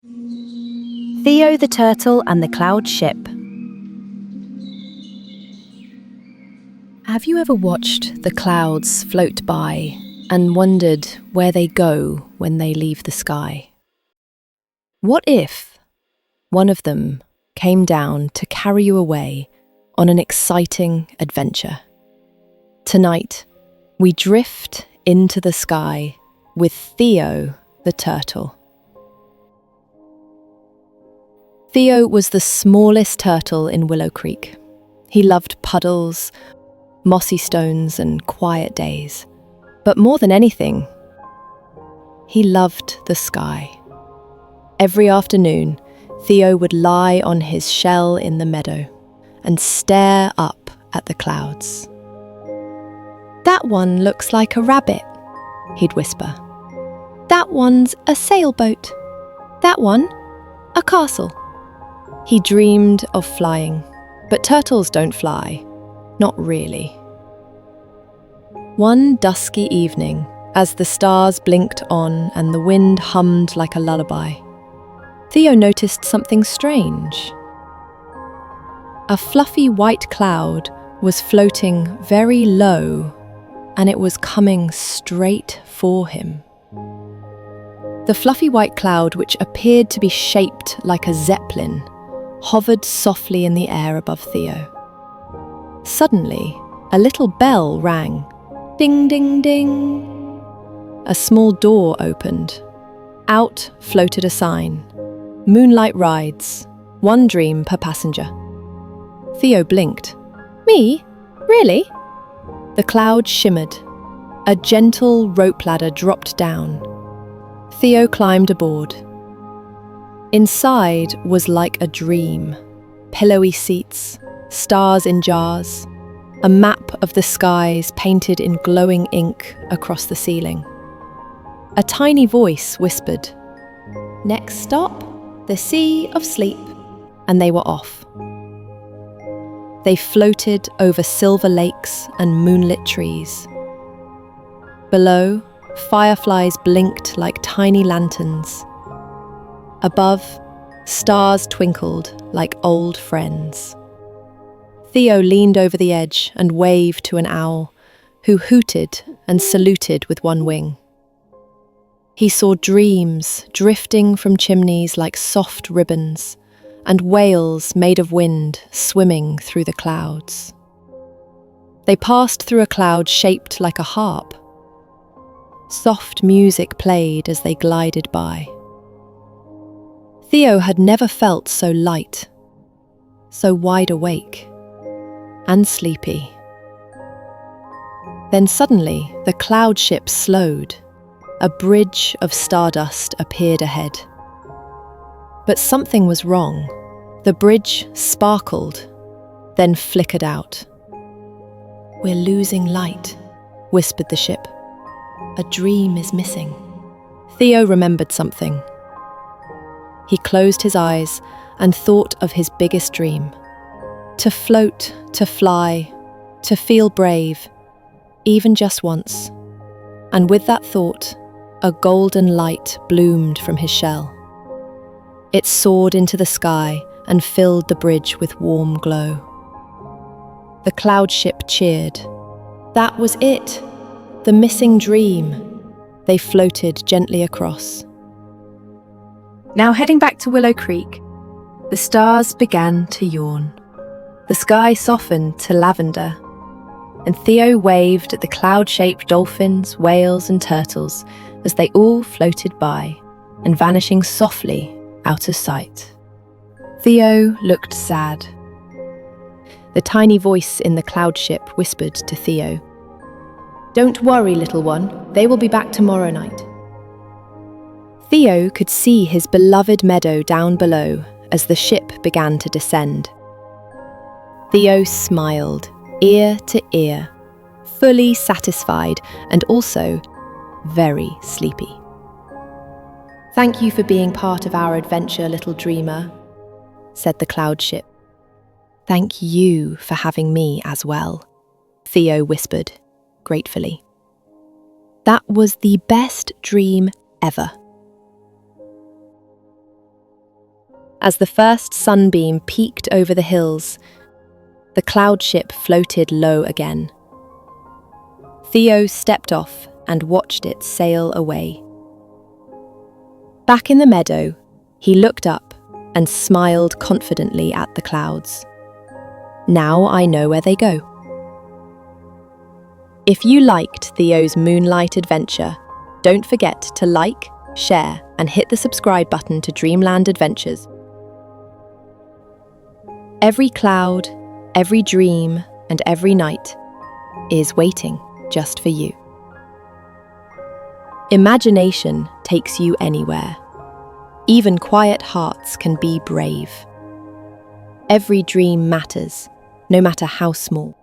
Theo the Turtle and the Cloud Ship. Have you ever watched the clouds float by and wondered where they go when they leave the sky? What if one of them came down to carry you away on an exciting adventure? Tonight, we drift into the sky with Theo the Turtle. Theo was the smallest turtle in Willow Creek. He loved puddles, mossy stones, and quiet days. But more than anything, he loved the sky. Every afternoon, Theo would lie on his shell in the meadow and stare up at the clouds. "That one looks like a rabbit," he'd whisper. "That one's a sailboat. That one, a castle." He dreamed of flying, but turtles don't fly. Not really. One dusky evening, as the stars blinked on and the wind hummed like a lullaby, Theo noticed something strange. A fluffy white cloud was floating very low, and it was coming straight for him. The fluffy white cloud, which appeared to be shaped like a zeppelin, hovered softly in the air above Theo. Suddenly, a little bell rang. Ding, ding, ding. A small door opened. Out floated a sign. "Moonlight rides. One dream per passenger." Theo blinked. "Me? Really?" The cloud shimmered. A gentle rope ladder dropped down. Theo climbed aboard. Inside was like a dream. Pillowy seats, stars in jars, a map of the skies painted in glowing ink across the ceiling. A tiny voice whispered, "Next stop, the Sea of Sleep," and they were off. They floated over silver lakes and moonlit trees. Below, fireflies blinked like tiny lanterns. Above, stars twinkled like old friends. Theo leaned over the edge and waved to an owl, who hooted and saluted with one wing. He saw dreams drifting from chimneys like soft ribbons, and whales made of wind swimming through the clouds. They passed through a cloud shaped like a harp. Soft music played as they glided by. Theo had never felt so light, so wide awake, and sleepy. Then suddenly, the cloud ship slowed. A bridge of stardust appeared ahead. But something was wrong. The bridge sparkled, then flickered out. "We're losing light," whispered the ship. "A dream is missing." Theo remembered something. He closed his eyes and thought of his biggest dream. To float, to fly, to feel brave, even just once. And with that thought, a golden light bloomed from his shell. It soared into the sky and filled the bridge with warm glow. The cloud ship cheered. That was it, the missing dream. They floated gently across. Now heading back to Willow Creek, the stars began to yawn. The sky softened to lavender, and Theo waved at the cloud-shaped dolphins, whales, and turtles as they all floated by and vanishing softly out of sight. Theo looked sad. The tiny voice in the cloud ship whispered to Theo, "Don't worry, little one, they will be back tomorrow night." Theo could see his beloved meadow down below as the ship began to descend. Theo smiled, ear to ear, fully satisfied and also very sleepy. "Thank you for being part of our adventure, little dreamer," said the cloud ship. "Thank you for having me as well," Theo whispered, gratefully. "That was the best dream ever." As the first sunbeam peeked over the hills, the cloud ship floated low again. Theo stepped off and watched it sail away. Back in the meadow, he looked up and smiled confidently at the clouds. Now I know where they go. If you liked Theo's moonlight adventure, don't forget to like, share, and hit the subscribe button to Dreamland Adventures. Every cloud, every dream, and every night is waiting just for you. Imagination takes you anywhere. Even quiet hearts can be brave. Every dream matters, no matter how small.